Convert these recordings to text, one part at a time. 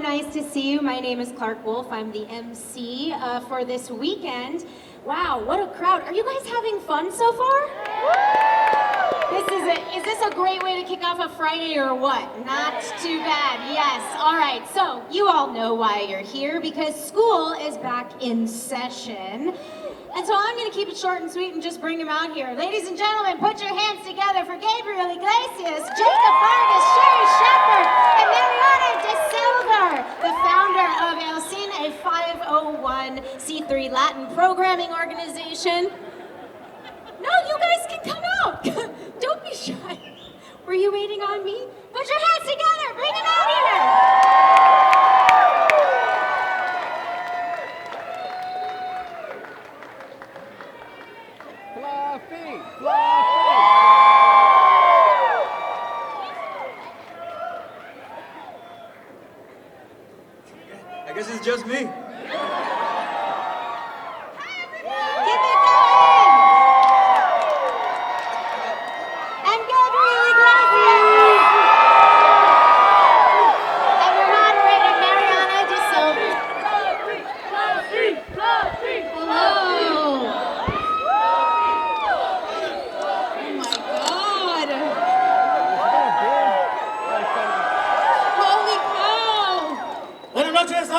nice to see you. My name is Clark Wolf. I'm the MC for this weekend. Wow, what a crowd. Are you guys having fun so far? Is this a great way to kick off a Friday or what? Not too bad, yes. All right, so you all know why you're here, because school is back in session. And so I'm going to keep it short and sweet and just bring him out here. Ladies and gentlemen, put your hands together for Gabriel Iglesias, Jacob Vargas, Sherri and Mariana de Silva, the founder of El Cine, a 501c3 Latin programming organization. No, you guys can come out. Don't be shy. Were you waiting on me? Put your hands together. Bring him out here. I guess it's just me.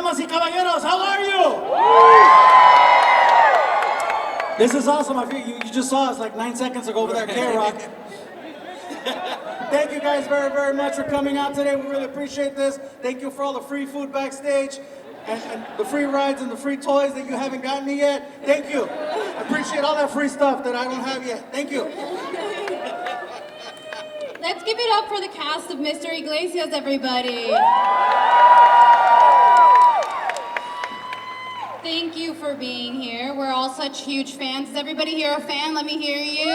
Damas y caballeros, how are you? This is awesome. I feel you just saw us like 9 seconds ago over there at K-Rock. Thank you guys very, very much for coming out today. We really appreciate this. Thank you for all the free food backstage and the free rides and the free toys that you haven't gotten me yet. Thank you. I appreciate all that free stuff that I don't have yet. Thank you. Let's give it up for the cast of Mr. Iglesias, everybody. Thank you for being here. We're all such huge fans. Is everybody here a fan? Let me hear you.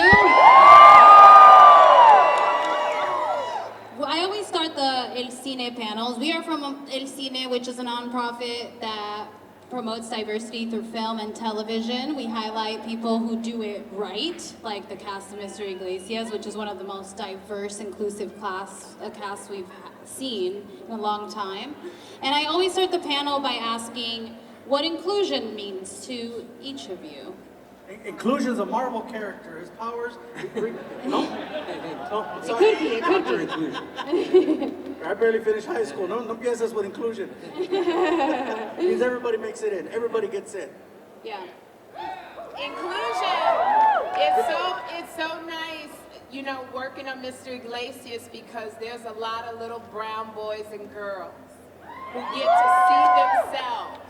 Well, I always start the El Cine panels. We are from El Cine, which is a nonprofit that promotes diversity through film and television. We highlight people who do it right, like the cast of Mr. Iglesias, which is one of the most diverse, inclusive casts we've seen in a long time. And I always start the panel by asking what inclusion means to each of you. Inclusion is a Marvel character. His powers. No, It could be. Inclusion. I barely finished high school. No piensas with inclusion. It means everybody makes it in. Everybody gets in. Yeah. Inclusion. It's so nice, you know, working on Mr. Iglesias, because there's a lot of little brown boys and girls who get to see themselves.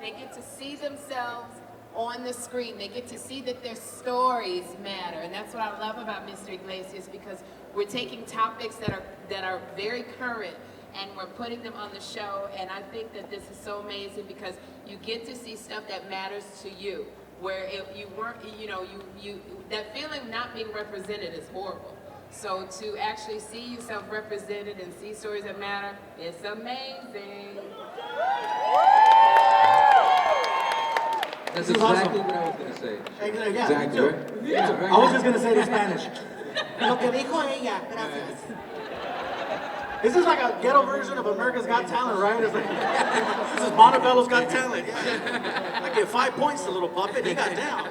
They get to see themselves on the screen. They get to see that their stories matter. And that's what I love about Mr. Iglesias, because we're taking topics that are very current and we're putting them on the show. And I think that this is so amazing, because you get to see stuff that matters to you, where you weren't, you know, that feeling of not being represented is horrible. So to actually see yourself represented and see stories that matter, it's amazing. That's exactly what I was going to say. Exactly. Right? Yeah, right. I was just going to say it in Spanish. Lo que dijo ella, gracias. This is like a ghetto version of America's Got Talent, right? It's like, this is Montebello's Got Talent. Yeah. I give 5 points to Little Puppet. He got down.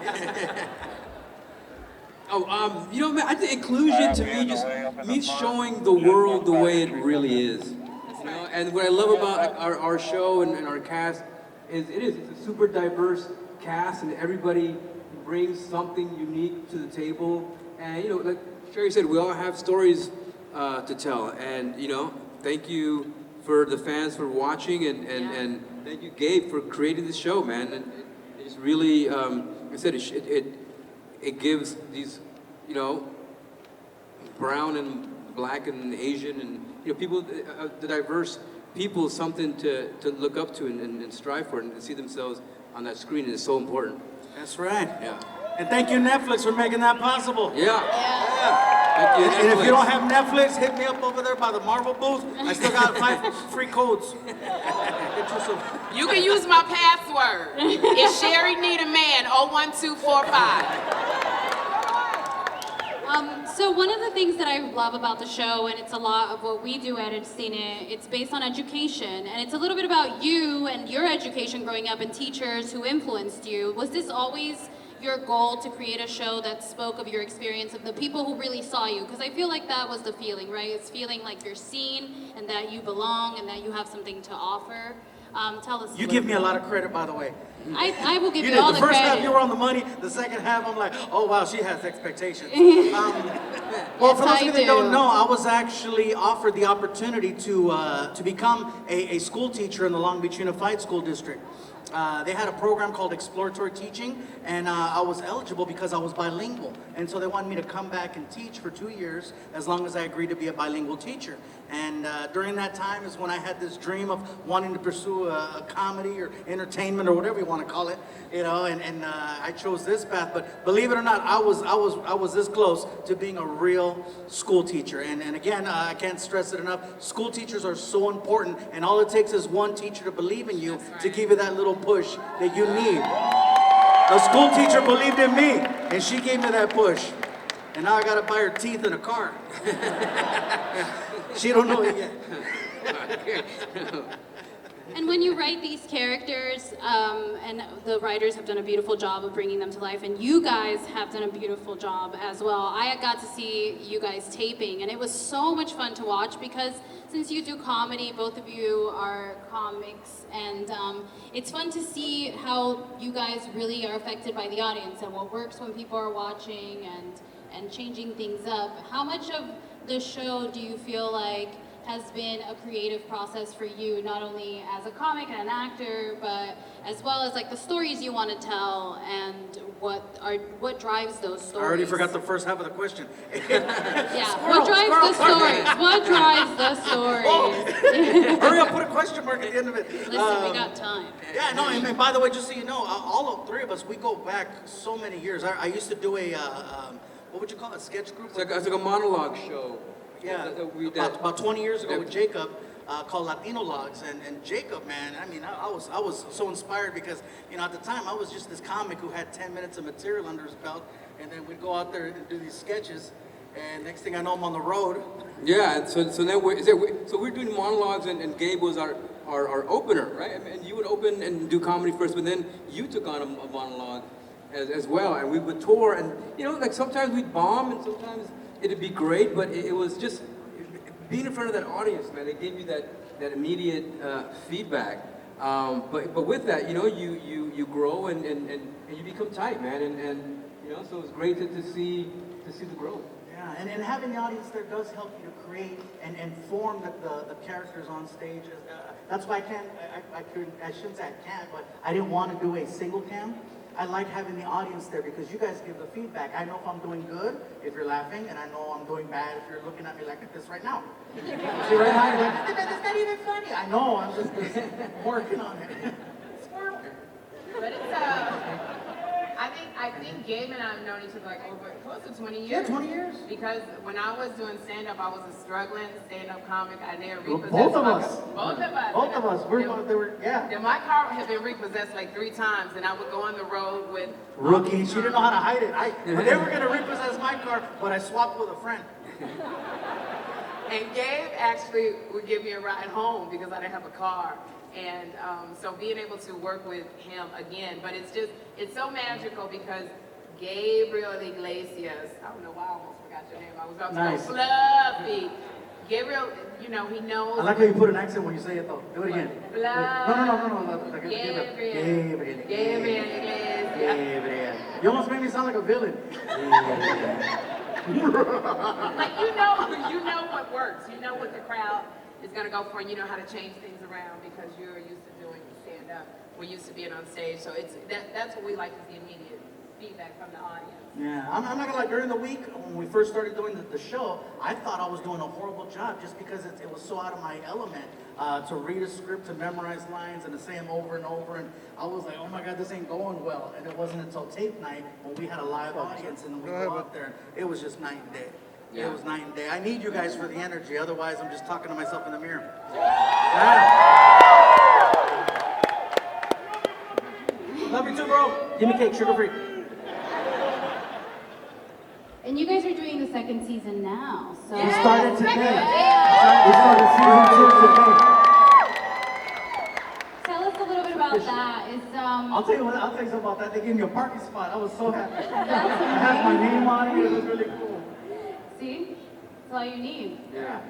You know, man, I think inclusion to me just means showing the world the way it really is. You know, and what I love about our show and our cast is it's a super diverse cast, and everybody brings something unique to the table. And you know, like Sherri said, we all have stories to tell. And you know, thank you for the fans for watching, and thank you, Gabe, for creating this show, man. And it's really, like I said, it gives these, you know, brown and black and Asian and, you know, people, the diverse people, something to look up to and strive for, and to see themselves on that screen is so important. That's right. Yeah. And thank you, Netflix, for making that possible. Yeah. Thank you, And if you don't have Netflix, hit me up over there by the Marvel booth. I still got 5 free codes. You can use my password. It's Sherri Need a Man 01245. So one of the things that I love about the show, and it's a lot of what we do at El Cine, it's based on education, and it's a little bit about you and your education growing up and teachers who influenced you. Was this always your goal to create a show that spoke of your experience of the people who really saw you? Because I feel like that was the feeling, right? It's feeling like you're seen and that you belong and that you have something to offer. Tell us. You give me a lot of credit, by the way. I will give You you, did. all The the first half credit. you were on the money. The second half I'm like, oh wow, she has expectations. Well, for those of you that don't know, I was actually offered the opportunity to become a school teacher in the Long Beach Unified School District. They had a program called Exploratory Teaching, and I was eligible because I was bilingual. And so they wanted me to come back and teach for 2 years as long as I agreed to be a bilingual teacher. And during that time is when I had this dream of wanting to pursue a comedy or entertainment or whatever you want to call it, you know. And I chose this path. But believe it or not, I was this close to being a real school teacher. And again, I can't stress it enough. School teachers are so important, and all it takes is one teacher to believe in you to give you that little push that you need. A school teacher believed in me, and she gave me that push. And now I gotta buy her teeth in a car. She don't know it yet. And when you write these characters, and the writers have done a beautiful job of bringing them to life, and you guys have done a beautiful job as well. I got to see you guys taping, and it was so much fun to watch because since you do comedy, both of you are comics, and it's fun to see how you guys really are affected by the audience and what works when people are watching and changing things up. How much of the show do you feel like has been a creative process for you, not only as a comic and an actor, but as well as like the stories you want to tell and what drives those stories? I already forgot the first half of the question. Yeah, what drives the stories? What drives the stories? Hurry up, put a question mark at the end of it. Listen, we got time. Yeah, no, and by the way, just so you know, all three of us, we go back so many years. I used to do a, what would you call it, sketch group? It's like a monologue show. Yeah, that about 20 years ago with Jacob, called Latino Logs, and Jacob, man, I mean, I was so inspired because, you know, at the time I was just this comic who had 10 minutes of material under his belt, and then we'd go out there and do these sketches, and next thing I know, I'm on the road. Yeah, and so then we're doing monologues, and Gabe was our opener, right? I mean, you would open and do comedy first, but then you took on a monologue as well, and we would tour, and you know, like sometimes we'd bomb, and sometimes it'd be great, but it was just being in front of that audience, man. It gave you that immediate feedback. But with that, you know, you grow and you become tight, man. And you know, so it's great to see the growth. Yeah, and having the audience there does help you to create and form the characters on stage. That's why I shouldn't say I can't, but I didn't want to do a single cam. I like having the audience there because you guys give the feedback. I know if I'm doing good, if you're laughing, and I know I'm doing bad if you're looking at me like this right now. See right now, you're like, that's not even funny. I know, I'm just working on it. But it's I think Gabe and I have known each other like over close to 20 years. Yeah, 20 years. Because when I was doing stand-up, I was a struggling stand-up comic. I never Well, repossessed both of my us. Both of us. Both of us. They were, yeah. Then my car had been repossessed like 3 times, and I would go on the road with Rookie. She didn't know how to hide it. They were going to repossess my car, but I swapped with a friend. And Gabe actually would give me a ride home because I didn't have a car. And so being able to work with him again, but it's so magical because Gabriel Iglesias, I don't know why I almost forgot your name. I was about to go Fluffy. Gabriel, you know, he knows. I like how you put an accent when you say it though. Do it again. No. Gabriel Iglesias. Gabriel. You almost made me sound like a villain. Like you know what works. You know what the crowd is gonna go for, and you know how to change things around because you're used to doing stand up. We're used to being on stage, so that's what we like is the immediate feedback from the audience. Yeah, I'm not gonna lie, during the week, when we first started doing the show, I thought I was doing a horrible job just because it was so out of my element to read a script, to memorize lines, and to say them over and over, and I was like, oh my God, this ain't going well. And it wasn't until tape night when we had a live audience and we go out there, it was just night and day. Yeah. It was night and day. I need you guys for the energy, otherwise I'm just talking to myself in the mirror. Love you too, bro. Give me cake, sugar free. And you guys are doing the second season now, so. We started today. We started season 2 today. Tell us a little bit about that. I'll tell you something about that. They gave me a parking spot. I was so happy. It has my name on it. It was really cool. See? That's all you need. Yeah.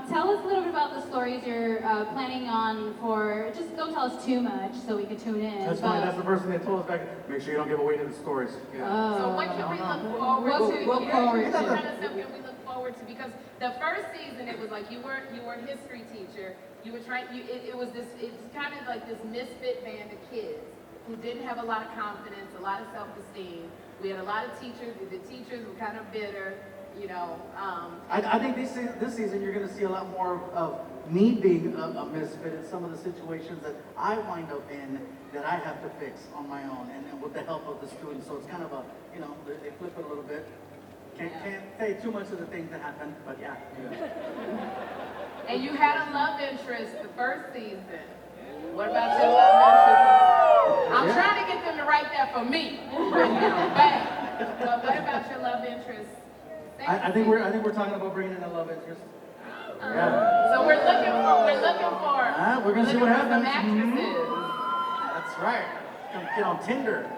Tell us a little bit about the stories you're planning on for, just don't tell us too much so we can tune in. That's fine. That's the first thing they told us back. Make sure you don't give away any of the stories. So what can we look forward What to? can we look forward to? What kind of stuff can we look forward to? Because the first season, it was like you were a history teacher. You were trying. It was this. It's kind of like this misfit band of kids who didn't have a lot of confidence, a lot of self-esteem. We had a lot of teachers. The teachers were kind of bitter. You know. I think this season you're going to see a lot more of me being a misfit in some of the situations that I wind up in that I have to fix on my own and with the help of the students. So it's kind of a, you know, they flip it a little bit. Can't say too much of the things that happen, but yeah. And you had a love interest the first season. What about your love interest? I'm trying to get them to write that for me right now. Bang. But what about your love interest? I think we're talking about bringing in a love interest. Yeah. So we're looking for. We're gonna see what happens. Some actresses. That's right. Gonna get on Tinder.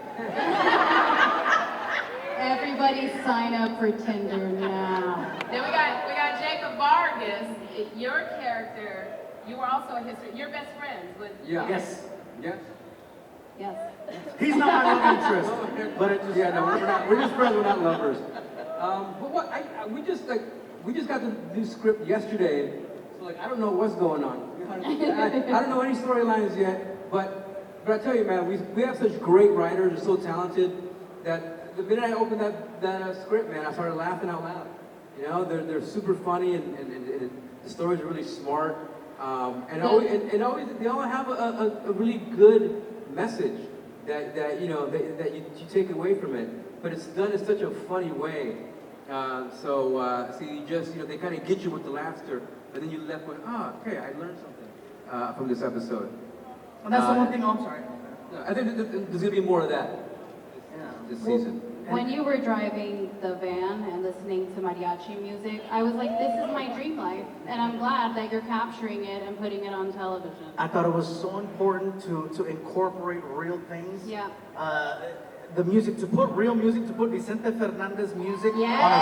Everybody sign up for Tinder now. Then we got Jacob Vargas. Your character, you were also a history. You're best friends with. Yeah. Yes. Yes. Yes. He's not my love interest, but it just, Yeah, no, we're just friends, we're not lovers. But what, we just got the new script yesterday, so like, I don't know what's going on. I don't know any storylines yet, but I tell you, man, we have such great writers, they're so talented, that the minute I opened that script, man, I started laughing out loud. You know, they're super funny, and the stories are really smart, and always they all have a really good message that you know that you take away from it, but it's done in such a funny way. So you just, you know, they kind of get you with the laughter, and then you left with, okay, I learned something from this episode. And that's the one thing. I'm sorry. I think there's gonna be more of that this season. When you were driving the van and listening to mariachi music, I was like, this is my dream life. And I'm glad that you're capturing it and putting it on television. I thought it was so important to incorporate real things. Yeah. The music, to put real music, to put Vicente Fernandez music Yes. on a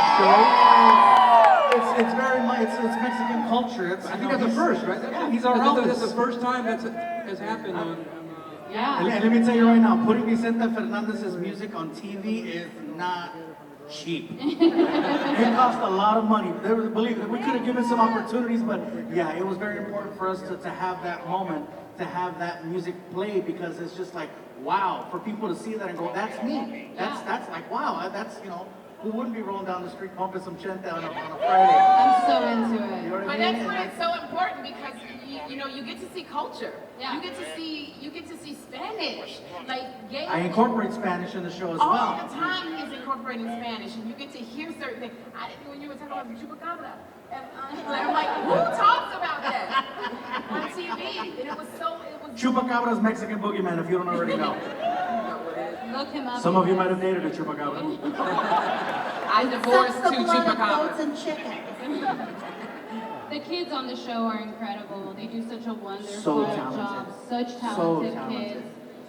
show. It's very much, it's Mexican culture. I think that's the first, right? Yeah, he's our That's the Elvis. first time that's happened on. Yeah. And let me tell you right now, putting Vicente Fernandez's music on TV is not cheap. It cost a lot of money. Believe me, we could have given some opportunities, but yeah, it was very important for us to have that moment, to have that music play, because it's just like, wow, for people to see that and go, that's me. That's like, wow, that's, you know, who wouldn't be rolling down the street pumping some chente on a Friday? I'm so into it. You know what But I mean? that's why it's so important, because you know, you get to see culture. Yeah. You get to see Spanish. Like Gabe, I incorporate Spanish in the show as all well. the time he is incorporating Spanish, and you get to hear certain things. I didn't, when you were talking about the chupacabra, and I'm like, who talks about that on TV? And it was. Chupacabra's Mexican boogeyman, if you don't already know. Look him up. Some of you might have dated a chupacabra. I divorced Sucks the two blood of chupacabras. goats and chickens. The kids on the show are incredible. They do such a wonderful So talented. job. Such So talented talented. kids.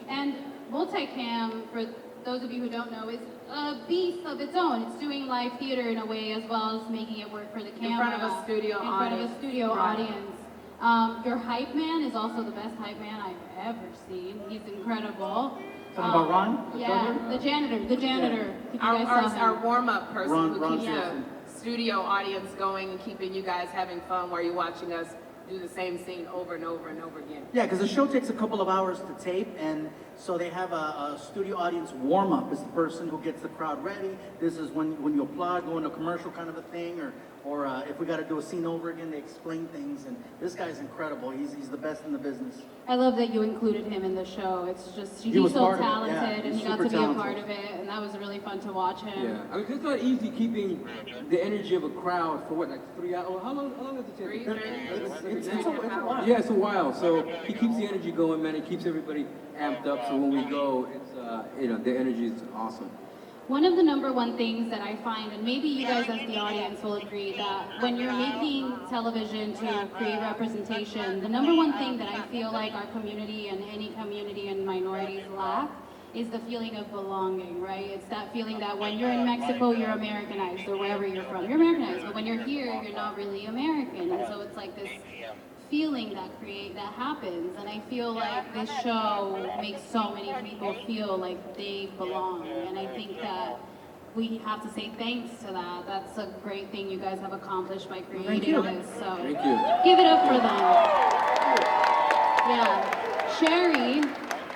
And multicam, for those of you who don't know, is a beast of its own. It's doing live theater in a way, as well as making it work for the camera. front of a studio In front of audience. a studio Right. audience. Your hype man is also the best hype man I've ever seen. He's incredible. Talking about Ron? The Yeah, butler? the janitor. If you guys saw him. Our warm-up person Ron who keeps Pearson. the studio audience going and keeping you guys having fun while you're watching us do the same scene over and over and over again. Yeah, because the show takes a couple of hours to tape, and so they have a studio audience warm-up. Is the person who gets the crowd ready. This is when you applaud, go into a commercial kind of a thing, or if we got to do a scene over again, they explain things. And this guy's incredible. He's the best in the business. I love that you included him in the show. It's just, He he's was so part of it, talented, yeah. and He's he got to super be a talented. part of it, and that was really fun to watch him. Yeah, I mean, it's not easy keeping the energy of a crowd for what, like 3 hours? How long does it take? It's a while. Yeah, it's a while. So he keeps the energy going, man. He keeps everybody amped up. So when we go, it's the energy is awesome. One of the number one things that I find, and maybe you guys as the audience will agree, that when you're making television to create representation, the number one thing that I feel like our community and any community and minorities lack is the feeling of belonging, right? It's that feeling that when you're in Mexico, you're Americanized, or wherever you're from, you're Americanized, but when you're here, you're not really American. And so it's like this feeling that happens, and I feel like this show makes so many people feel like they belong, and I think that we have to say thanks to that. That's a great thing you guys have accomplished by creating this, so Thank you. give it up for them. Yeah, Sherri,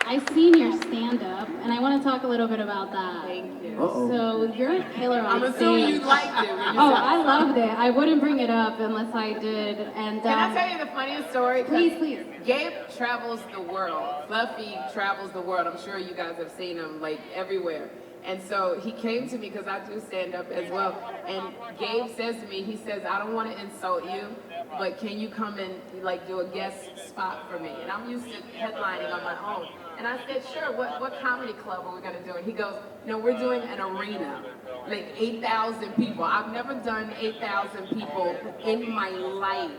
I've seen your stand-up, and I want to talk a little bit about that. Thank you. So you're a killer on I'm stage. assuming you liked it when you Oh, saw I it. loved it. I wouldn't bring it up unless I did. And Can I tell you the funniest story? 'Cause Please, please. Gabe travels the world. Fluffy travels the world. I'm sure you guys have seen him like everywhere. And so he came to me because I do stand up as well. And Gabe says to me, he says, I don't want to insult you, but can you come and like do a guest spot for me? And I'm used to headlining on my own. And I said, sure, what comedy club are we going to do? And he goes, no, we're doing an arena, like 8,000 people. I've never done 8,000 people in my life.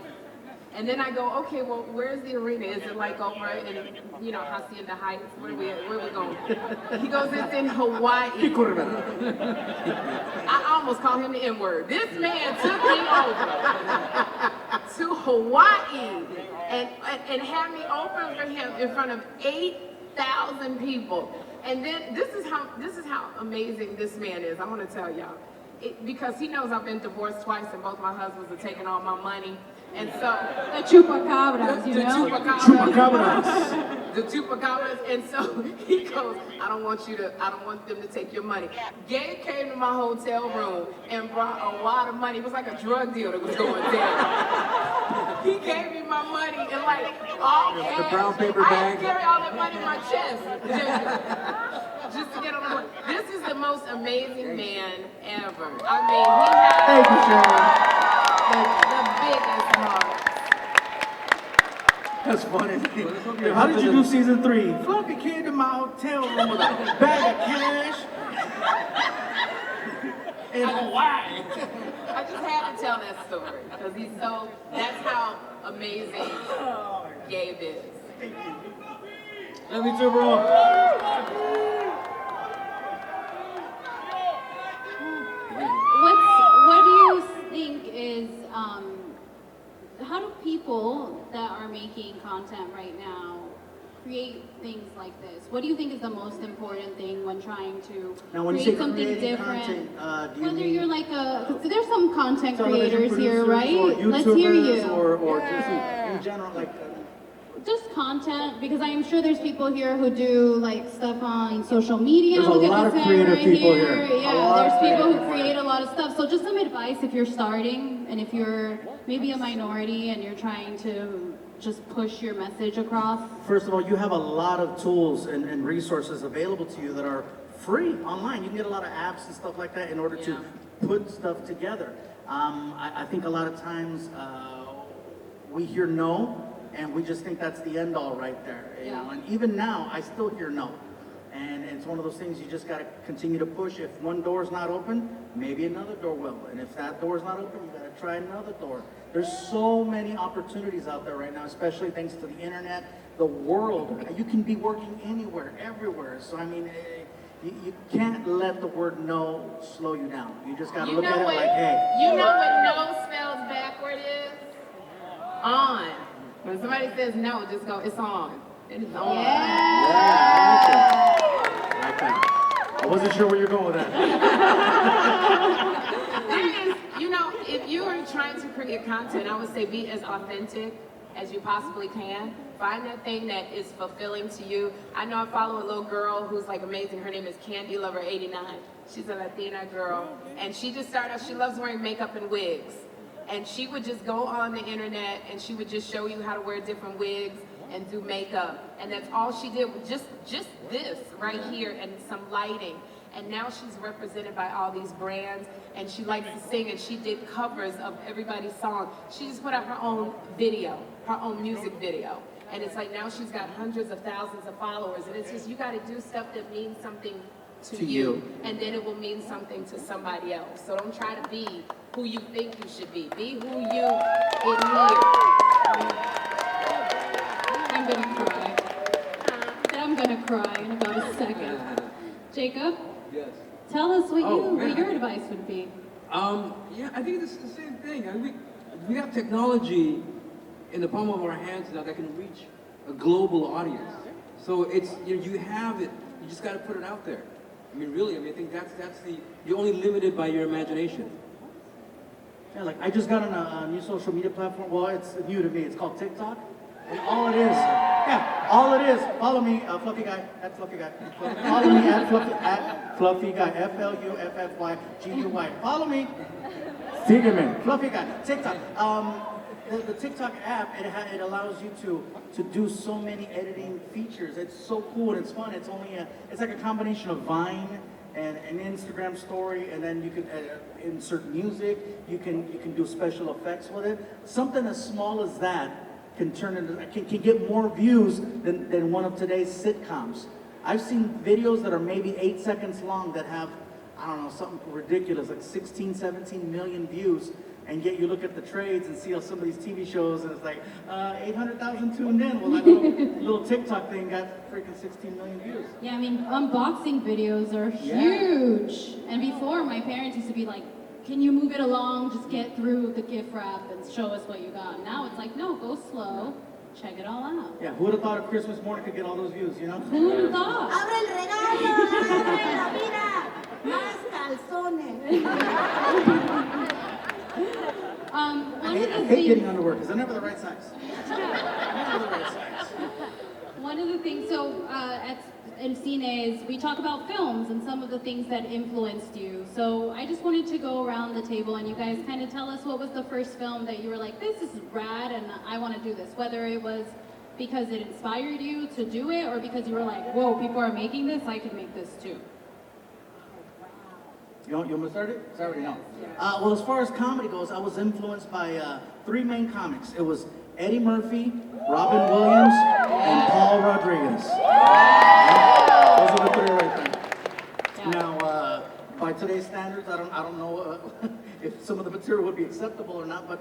And then I go, okay, well, where's the arena? Is it like over in, Hacienda Heights? Where we going? He goes, it's in Hawaii. I almost called him the N-word. This man took me over to Hawaii and had me open for him in front of 8,000 people. And then this is how amazing this man is. I want to tell y'all. Because he knows I've been divorced twice and both my husbands are taking all my money. And so the chupacabras, you know? The chupacabras. And so he goes, I don't want them to take your money. Gabe came to my hotel room and brought a lot of money. It was like a drug deal that was going down. He gave me my money and like all cash. The brown paper I bag. had to carry all that money in my chest. Just to get on the money. This is the most amazing man ever. I mean, he has Thank you, Sherri. the biggest heart. That's funny. How did you do season 3? Fluffy came to my hotel room with a bag of cash. In Hawaii. I just had to tell that story because that's how amazing Gabe is. Love you too, bro. What do you think is, how do people that are making content right now create things like this? What do you think is the most important thing when trying to Now, when you create say something creating different? content, do you Whether mean you're like there's some content television creators here, producers right? or Let's hear YouTubers you. or just in general, like Just content, because I'm sure there's people here who do like stuff on social media. There's a Look at lot this of guy creative right people here. here. A Yeah, lot there's of people creative who create a lot of stuff. So just some advice if you're starting and if you're maybe a minority and you're trying to just push your message across. First of all, you have a lot of tools and resources available to you that are free online. You can get a lot of apps and stuff like that in order to put stuff together. I think a lot of times we hear no, and we just think that's the end all right there. You know? And even now, I still hear no. And it's one of those things you just got to continue to push. If one door's not open, maybe another door will. And if that door's not open, you got to try another door. There's so many opportunities out there right now, especially thanks to the internet, the world. You can be working anywhere, everywhere. So, I mean, you can't let the word no slow you down. You just got to look at it like, hey. You know what no spells backward is? On. When somebody says no, just go, it's on. It is on. Yeah, I like that. I wasn't sure where you're going with that. There is, if you are trying to create content, I would say be as authentic as you possibly can. Find that thing that is fulfilling to you. I know I follow a little girl who's like amazing. Her name is Candy Lover 89. She's a Latina girl. And she just started out, she loves wearing makeup and wigs. And she would just go on the internet and she would just show you how to wear different wigs and do makeup. And that's all she did with just this right here and some lighting. And now she's represented by all these brands and she likes to sing and she did covers of everybody's song. She just put out her own video, her own music video. And it's like now she's got hundreds of thousands of followers. And it's just, you gotta do stuff that means something to you, and then it will mean something to somebody else. So don't try to be who you think you should be. Be who you in here. I'm gonna cry. I'm gonna cry in about a second. Jacob, Yes. tell us what Oh, what man. your advice would be. Yeah, I think it's the same thing. I mean, we have technology in the palm of our hands now that can reach a global audience. So it's, you have it, you just got to put it out there. I mean, really, I think that's you're only limited by your imagination. Yeah, like I just got on a new social media platform. Well, it's new to me. It's called TikTok. And all it is, follow me, Fluffy Guy, at Fluffy Guy. Follow me at Fluffy Guy, FLUFFYGUY. Follow me. Sígueme, Fluffy Guy, TikTok. The TikTok app, it allows you to do so many editing features. It's so cool and it's fun. It's like a combination of Vine and an Instagram story, and then you can insert music. You can do special effects with it. Something as small as that can get more views than one of today's sitcoms. I've seen videos that are maybe 8 seconds long that have, I don't know, something ridiculous, like 16, 17 million views. And yet you look at the trades and see how some of these TV shows, and it's like 800,000 tuned in. Well, that little TikTok thing got freaking 16 million views. Yeah, I mean, unboxing videos are huge. And before, my parents used to be like, can you move it along? Just get through the gift wrap and show us what you got. Now it's like, no, go slow. Check it all out. Yeah, who would have thought a Christmas morning could get all those views, you know? Who would have thought? Abre el regalo, abre la vida, más calzones. One I of the hate things. getting underwear because they're never the right size. Never the right size. One of the things, so at El Cine is we talk about films and some of the things that influenced you. So I just wanted to go around the table and you guys kind of tell us what was the first film that you were like, this is rad and I want to do this. Whether it was because it inspired you to do it or because you were like, whoa, people are making this, I can make this too. You want me to start it? 'Cause I already know. Well, as far as comedy goes, I was influenced by 3 main comics. It was Eddie Murphy, Robin Williams, and Paul Rodriguez. Those are the 3 right there. Yeah. Now, by today's standards, I don't know if some of the material would be acceptable or not, but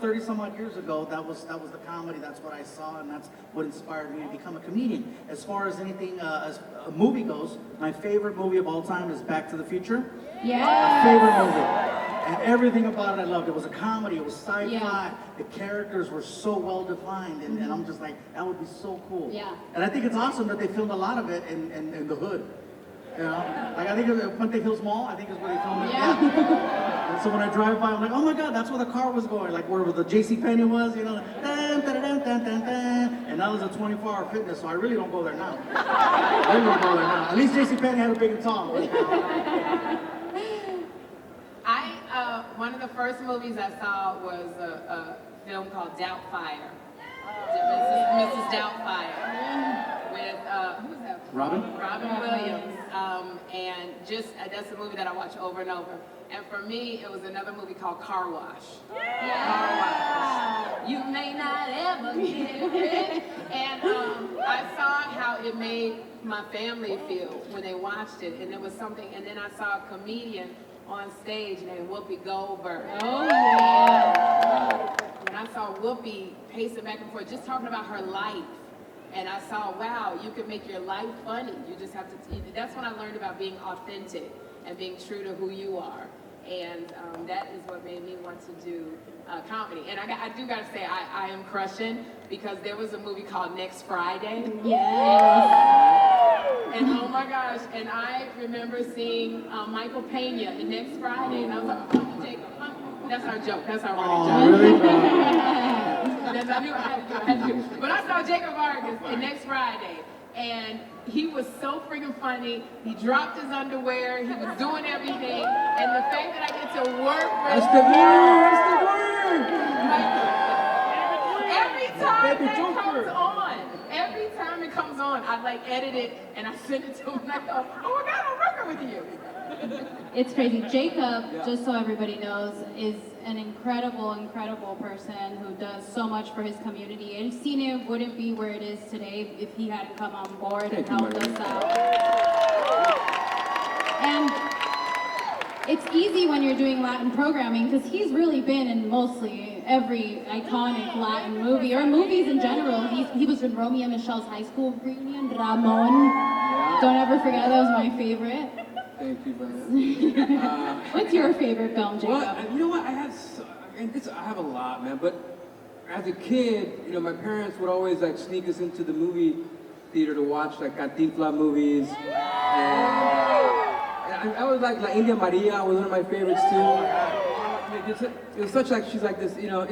30 some odd years ago, that was the comedy. That's what I saw, and that's what inspired me to become a comedian. As far as anything, as a movie goes, my favorite movie of all time is Back to the Future. Yeah. My favorite movie. And everything about it I loved. It was a comedy, it was sci-fi, Yeah. the characters were so well defined, and I'm just like, that would be so cool. Yeah. And I think it's awesome that they filmed a lot of it in the hood. You know, like I think of Puente Hills Mall, I think is where they filmed it. Yeah. And so when I drive by, I'm like, oh my God, that's where the car was going, like where the J.C. Penney was, dun, dun, dun, dun, dun, dun, dun. And now there's a 24-hour fitness, so I really don't go there now. I really don't go there now. At least J.C. Penney had a big and tall. One of the first movies I saw was a film called Doubtfire. Mrs. Doubtfire. With, who's that? Robin? Robin Williams. And just, that's a movie that I watch over and over. And for me, it was another movie called Car Wash. Car Wash. You may not ever get it. And I saw how it made my family feel when they watched it. And there was something, and then I saw a comedian on stage named Whoopi Goldberg. Oh, yeah. When I saw Whoopi pacing back and forth, just talking about her life, and I saw, wow, you can make your life funny. You just have to, that's when I learned about being authentic and being true to who you are. And that is what made me want to do comedy. And I do gotta say, I am crushing because there was a movie called Next Friday. Yes. And oh my gosh, and I remember seeing Michael Pena in Next Friday, and I was like, oh, Jacob, that's our joke, that's our running joke. Really? Yes, I knew I had to. But I saw Jacob Vargas in Next Friday, and he was so freaking funny. He dropped his underwear, he was doing everything, and the fact that I get to work with That's the word! That's the word! every time Baby that Joker. every time it comes on, I like edit it and I send it to him and I go, oh my God, I'm working with you. It's crazy. Jacob, just so everybody knows, is an incredible, incredible person who does so much for his community. El Cine wouldn't be where it is today if he hadn't come on board and Thank you, helped Maria. us out. it's easy when you're doing Latin programming because he's really been in mostly every iconic Latin movie or movies in general. He was in Romeo and Michelle's high school reunion, Ramon. Yeah. Don't ever forget, that was my favorite. Thank you, man. What's your favorite film, Jacob? Well, you know what? I have a lot, man. But as a kid, you know, my parents would always like sneak us into the movie theater to watch like Cantinflas movies. And I was like La India Maria was one of my favorites too. It was such like she's like this, you know,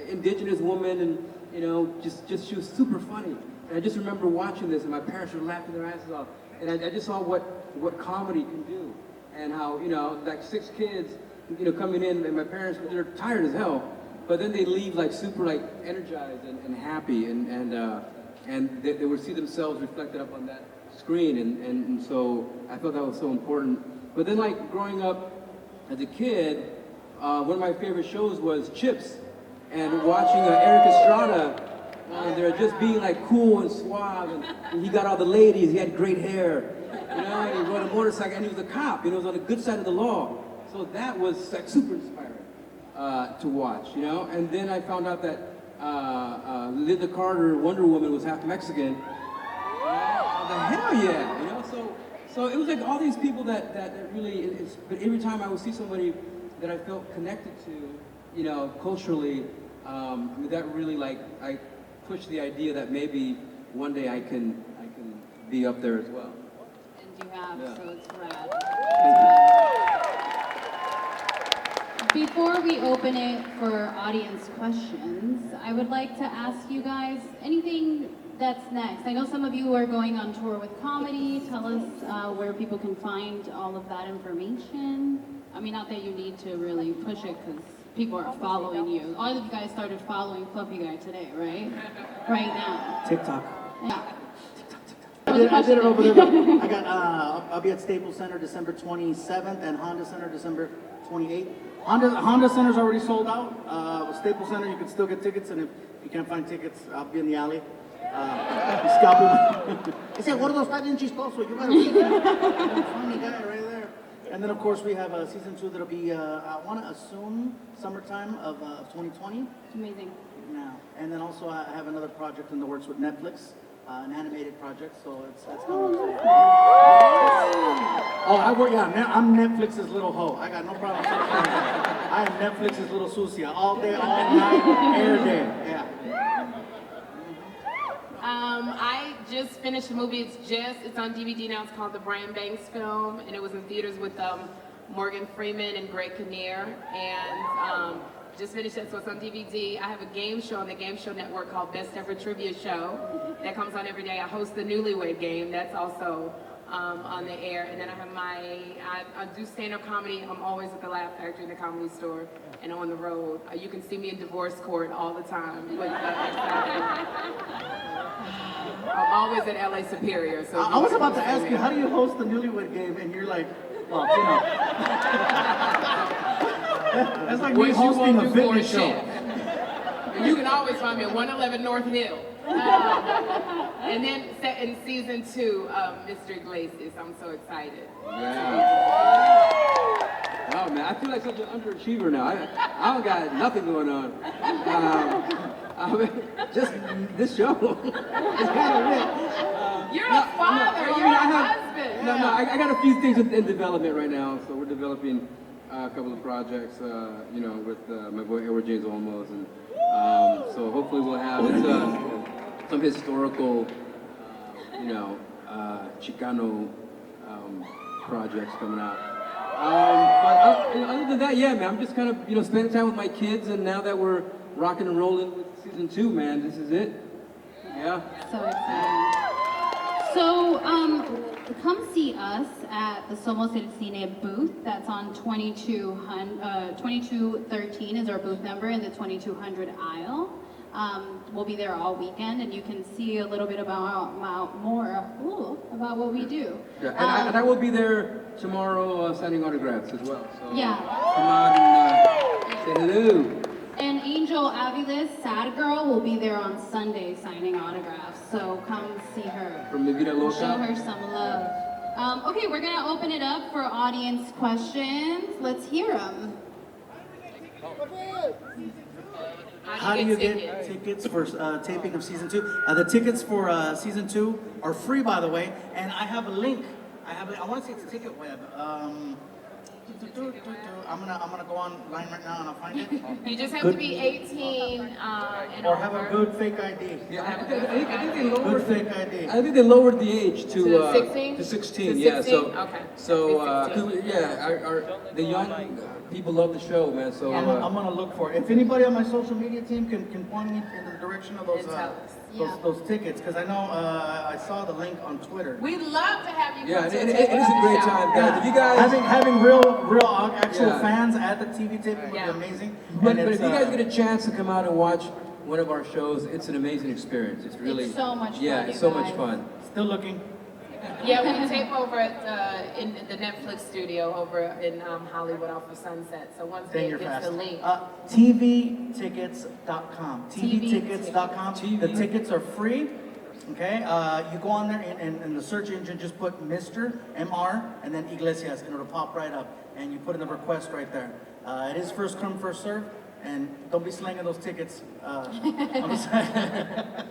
indigenous woman, and you know, just she was super funny. And I just remember watching this, and my parents were laughing their asses off. And I just saw what comedy can do, and how, you know, like 6 kids, you know, coming in, and my parents, they're tired as hell, but then they leave like super like energized and happy, and they would see themselves reflected up on that screen, and so I thought that was so important. But then like growing up as a kid, one of my favorite shows was Chips, and watching Eric Estrada. They're just being like cool and suave, and he got all the ladies, he had great hair, you know, and he rode a motorcycle, and he was a cop, you know, he was on the good side of the law. So that was like super inspiring to watch, you know. And then I found out that Linda Carter, Wonder Woman, was half Mexican. The hell yeah, you know. So it was like all these people that really. But every time I would see somebody that I felt connected to, you know, culturally, I mean, that really like I pushed the idea that maybe one day I can be up there as well. And you have, Yeah. so it's rad. Before we open it for audience questions, I would like to ask you guys anything that's next. I know some of you are going on tour with comedy. Tell us where people can find all of that information. I mean, not that you need to really push it because people are following you. All of you guys started following Fluffy Guy today, right? Right now. TikTok. Yeah. I did it over there. I got. I'll be at Staples Center December 27th and Honda Center December 28th. Honda Center's already sold out. With Staples Center, you can still get tickets, and if you can't find tickets, I'll be in the alley. Scalping. Ese gordo está bien chistoso. You gotta be a funny guy right there. And then, of course, we have a season 2 that'll be. I want to assume summertime of 2020. Amazing. Now, and then also I have another project in the works with Netflix. An animated project, so that's coming. Oh, I'm Netflix's little hoe. I got no problem saying that. I am Netflix's little sucia. All day, all night, every day. Yeah. I just finished a movie. It's on DVD now. It's called The Brian Banks Film, and it was in theaters with Morgan Freeman and Greg Kinnear, and just finished it, so it's on DVD. I have a game show on the Game Show Network called Best Ever Trivia Show. That comes on every day. I host the Newlywed Game. That's also on the air. And then I have I do stand-up comedy. I'm always at the Laugh Factory in the Comedy Store and on the road. You can see me in divorce court all the time. I'm always at LA Superior. So I was about to ask you, how do you host the Newlywed Game, and you're like, well, you know. That's like me hosting a fitness show. You can always find me at 111 North Hill. And then set in season 2 of Mr. Iglesias. I'm so excited. Yeah. Oh man, I feel like such an underachiever now. I don't got nothing going on. I mean, just this show. It's kind of it. You're a father. You're a husband. No, I got a few things in development right now. So we're developing a couple of projects, you know, with my boy Edward James Olmos, and so hopefully we'll have some historical, you know, Chicano projects coming out. But other than that, yeah, man, I'm just kind of, you know, spending time with my kids, and now that we're rocking and rolling with season 2, man, this is it. Yeah. So exciting. So, come see us at the Somos El Cine booth. That's on 2213 is our booth number in the 2200 aisle. We'll be there all weekend, and you can see a little bit about what we do. Yeah, and I will be there tomorrow signing autographs as well. So Yeah. come on and say hello. And Angel Aviles, Sad Girl, will be there on Sunday signing autographs. So come see her. From Mi Vida Loca. Show her some love. Okay, we're gonna open it up for audience questions. Let's hear them. How do you get tickets for taping of season 2? The tickets for season 2 are free, by the way, and I have a link. I want to say it's a ticket web. I'm gonna go online right now and I'll find it. You just have to be 18 and Or have a over. good fake ID. Yeah, I think they lowered. Good fake ID. I think they lowered the age to To 16? To 16. To Yeah. 16? So Okay. so Be 16. the young people love the show, man. So I'm gonna look for it. If anybody on my social media team can point me in the direction of those And tell us. those tickets, because I know I saw the link on Twitter. We'd love to have you yeah, come to it the is a great show. time, guys. If you guys. Having real actual Yeah. fans at the TV taping would Yeah. be amazing. But And if it's, you guys get a chance to come out and watch one of our shows, it's an amazing experience. It's really It's so much Yeah, fun, it's you so much guys. fun. still looking. Yeah, we tape over at in the Netflix studio over in Hollywood off of Sunset. So once Dang, they you're get fast. the link. TVtickets.com. TVtickets.com. TV. The tickets are free. Okay, you go on there and in the search engine, just put Mr. MR and then Iglesias, and it'll pop right up. And you put in the request right there. It is first come, first serve, and don't be slanging those tickets. On the side.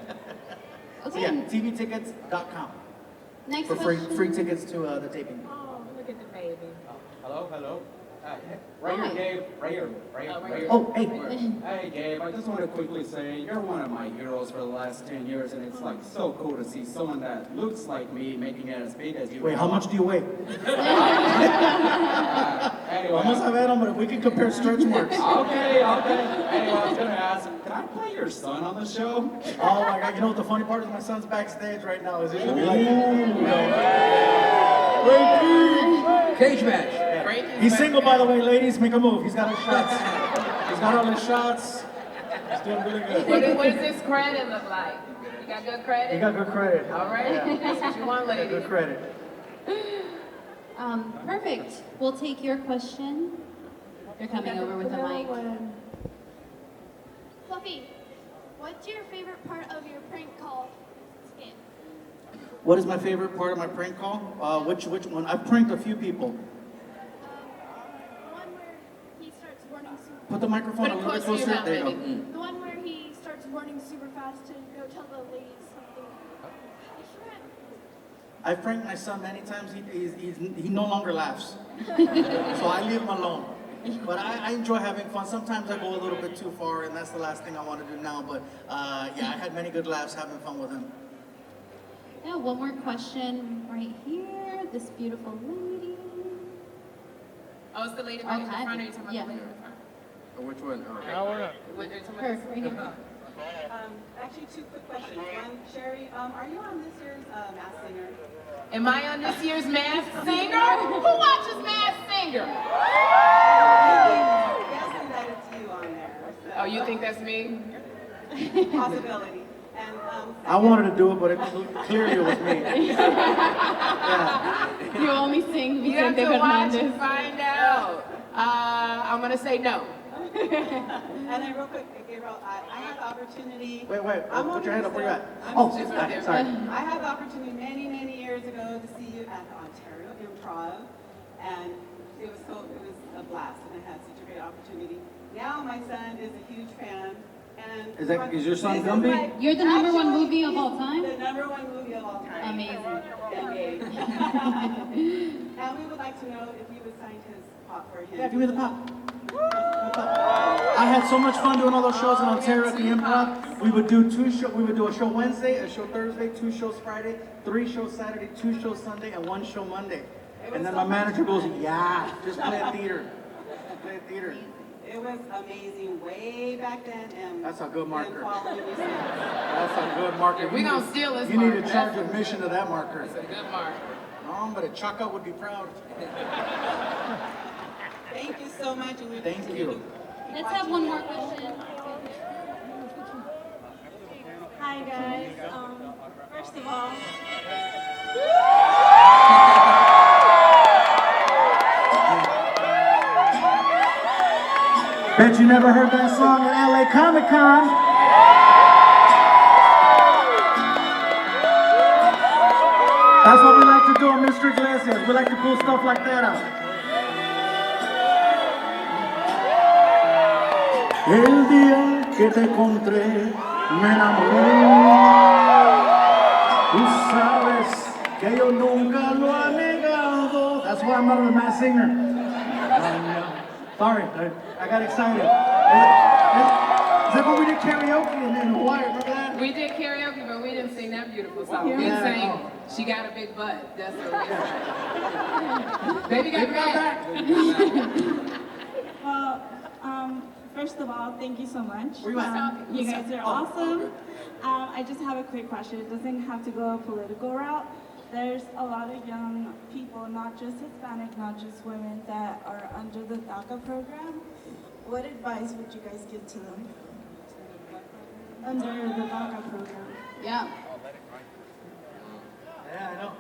So Okay, yeah, TVtickets.com next for question. free tickets to the taping. Oh, look at the baby. Hello? Right Hi. here, Gabe. Right here. Right here. Oh, hey. Hey, Gabe. I just want to quickly say you're one of my heroes for the last 10 years, and it's like so cool to see someone that looks like me making it as big as you. Wait, how much do you weigh? Anyway, Almost have Adam, but if we can compare stretch marks. Okay. Anyway, I was gonna ask, can I play your son on the show? Oh my God! You know what the funny part is? My son's backstage right now. Is he should be like, Cage match. he's single, by the way, ladies. Make a move. He's got his shots. He's got all his shots. He's doing really good. What does this credit look like? You got good credit? You got good credit. All right. Yeah. That's what you want, Got lady. good credit. Perfect. We'll take your question. You're coming over with a mic. Fluffy, what's your favorite part of your prank call skit? What is my favorite part of my prank call? Which one? I've pranked a few people. The one where he starts running super. Put the microphone Put a it little bit close to closer. your mouth, There you go. baby. The one where he starts running super fast to go tell the ladies something. I forgot. I've pranked my son many times. He no longer laughs, so I leave him alone. But I enjoy having fun. Sometimes I go a little bit too far, and that's the last thing I want to do now. But yeah, I had many good laughs having fun with him. Yeah, one more question right here. This beautiful lady. Oh, it's the lady right in Okay. front of you. Talking about Yeah. the lady in front. Or which one? Oh. What, you're talking Her, about- right here. Actually, two quick questions. One, Sherri, are you on this year's Masked Singer? Am I on this year's Masked Singer? Who watches Masked Singer? Yes, that it's you on there. So, Oh, you think that's me? possibility. And I wanted to do it, but it clearly it was me. Yeah. You only sing You have Vicente to watch and Fernandez. find out. I'm gonna say no. and then real quick, Gabriel, I had the opportunity. Wait. I'm Put your hand up where you're at. I'm Oh, She's right there. sorry. I had the opportunity many, many years ago to see you at the Ontario Improv, and it was a blast, and I had such a great opportunity. Now my son is a huge fan, and Is your son this is Gumby? my- You're the number one actually, movie of all he's time? The number one movie of all time. Amazing. Engaged. And we would like to know if you would sign his pop for him. Yeah, give me the pop. I had so much fun doing all those shows in Ontario at the Improv. We would do We would do a show Wednesday, a show Thursday, 2 shows Friday, 3 shows Saturday, 2 shows Sunday, and 1 show Monday. And then my manager goes, "Yeah, just play a theater. Play a theater." It was amazing way back then, and That's a good marker. and following you since. That's a good marker. We gonna steal this You need marker. to charge admission to that marker. It's a good mark. No, but Chaka would be proud. Thank you so much, and we Thank continue you. to keep Let's have one watching more you. question. Hi guys. First of all, Bet you never heard that song at LA Comic Con. That's what we like to do on Mr. Iglesias. We like to pull stuff like that out. El día que te encontré, me enamoré. Tú sabes que yo nunca lo he negado. That's why I'm not a mass singer. Sorry, I got excited. Is that when we did karaoke in Hawaii? Remember that? We did karaoke, but we didn't sing that beautiful song. We sang She Got a Big Butt. That's what we sang. Baby got back. Well, first of all, thank you so much. Where you at? You guys are awesome. I just have a quick question. It doesn't have to go a political route. There's a lot of young people, not just Hispanic, not just women, that are under the DACA program. What advice would you guys give to them? Under the DACA program. Yeah. Yeah, I know.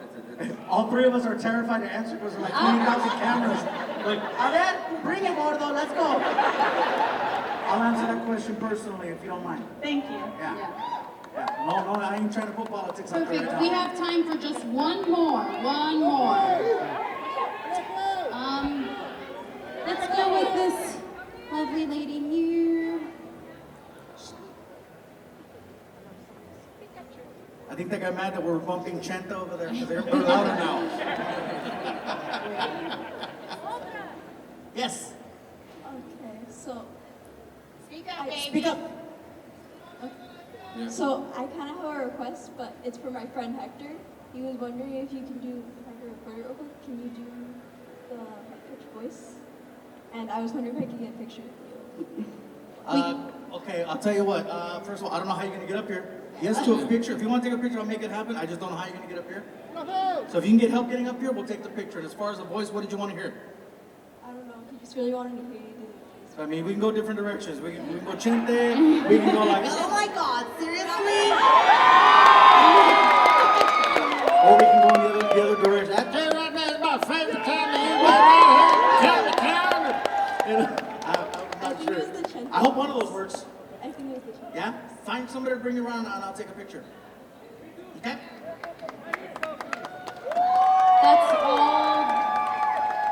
All three of us are terrified to answer because there's like 20,000 cameras. Like, Abed, bring it, Gordo, let's go. I'll answer that question personally if you don't mind. Thank you. Yeah. No, I ain't trying to put politics out there Perfect. right We now. have time for just one more. One more. Let's go with this lovely lady here. I think they got mad that we're bumping Chenta over there because they're louder now. Yes. Okay, so Speak up, baby. Speak up. So I kind of have a request, but it's for my friend Hector. He was wondering if you can do, if I could record it real quick, can you do the high-pitched voice? And I was wondering if I could get a picture with you. Okay, I'll tell you what. First of all, I don't know how you're gonna get up here. Yes, to a picture. If you want to take a picture, I'll make it happen. I just don't know how you're gonna get up here. So if you can get help getting up here, we'll take the picture. And as far as the voice, what did you want to hear? I don't know, he just really wanted to hear you do it. I mean, we can go different directions. We can go Chente. We can go like, oh my God, seriously? Or we can go in the other direction. I tell you right now, it's my favorite time to hear right here. Town. I'm not It sure. was the Chente. I hope one of those works. I think it was the Chente. Yeah? Find somebody to bring you around and I'll take a picture. Okay? That's all.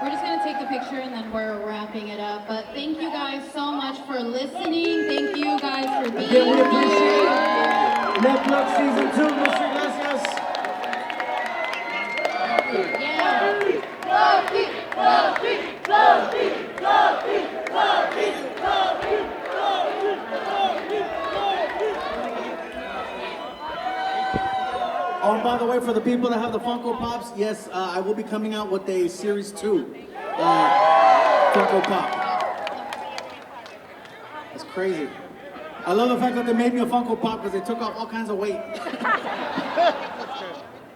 We're just gonna take the picture and then we're wrapping it up. But thank you guys so much for listening. Thank you guys for being Again, we appreciate here. Netflix Season 2, Mr. Iglesias. Yeah. Oh, and by the way, for the people that have the Funko Pops, yes, I will be coming out with a Series 2 Funko Pop. It's crazy. I love the fact that they made me a Funko Pop because they took off all kinds of weight.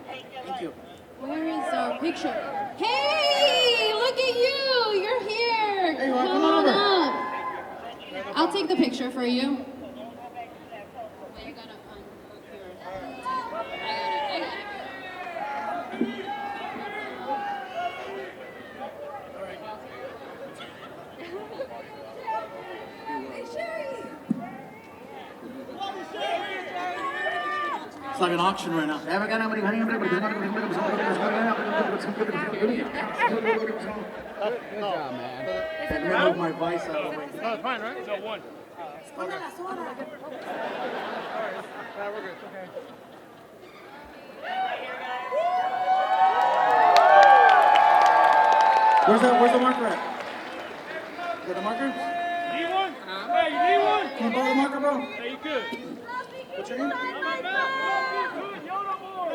Thank you. Where is our picture? Hey, look at you! You're here. Hey, you are. Come on over. up. I'll take the picture for you. It's like an auction right now. Remember my vice out of the way. No, it's fine, right? So one. Where's the marker at? You got the marker? Need one? Hey, you need one? Can you borrow the marker, bro? Hey, you good? What's your name? Yoda boy.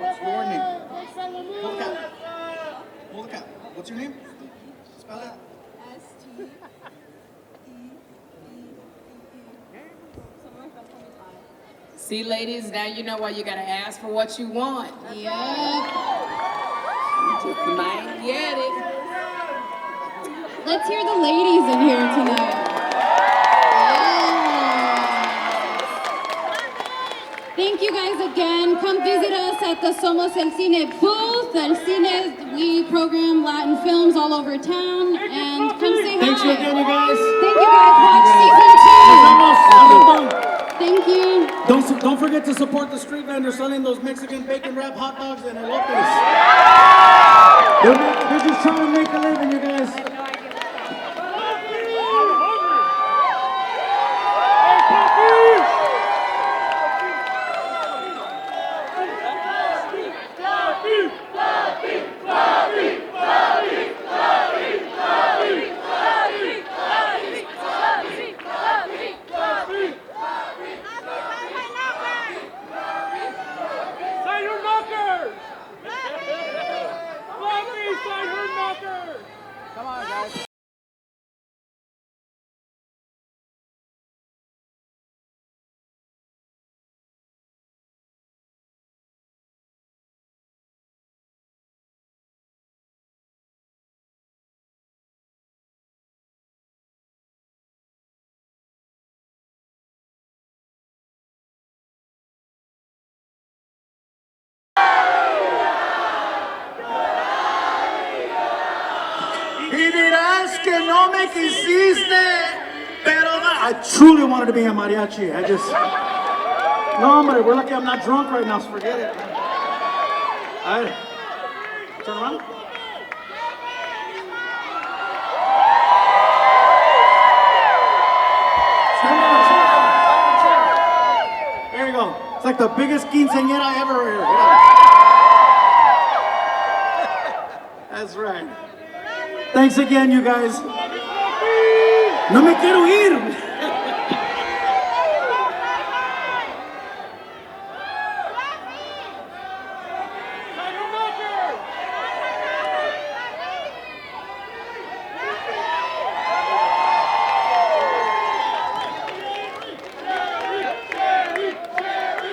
What's your name? Pull the cap. Pull the cap. What's your name? Spell it. S-T-E-E-E. Some of my friends call me Kai. See, ladies, now you know why you gotta ask for what you want. Yep. You might get it. Let's hear the ladies in here tonight. Thank you guys again. Come visit us at the Somos El Cine booth. El Cine, we program Latin films all over town. And come say hi. Thanks again, you guys. Thank you guys. Watch season 2. Thank you. Don't forget to support the street vendors selling those Mexican bacon wrap hot dogs and elotes. They're just trying to make a living, you guys. Come on, guys. Y dirás que no me quisiste, pero I truly wanted to be a mariachi. I just, no, hombre, we're lucky I'm not drunk right now, so forget it. Turn around. There you go. It's like the biggest quinceañera I ever heard. Yeah. That's right. Thanks again, you guys. No me quiero ir.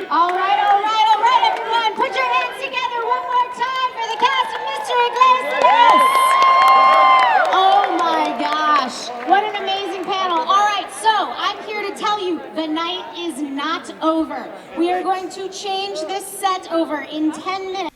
All right, everyone. Put your hands together one more time for the cast of Mr. Iglesias. Oh my gosh, what an amazing panel. All right, so I'm here to tell you the night is not over. We are going to change this set over in 10 minutes.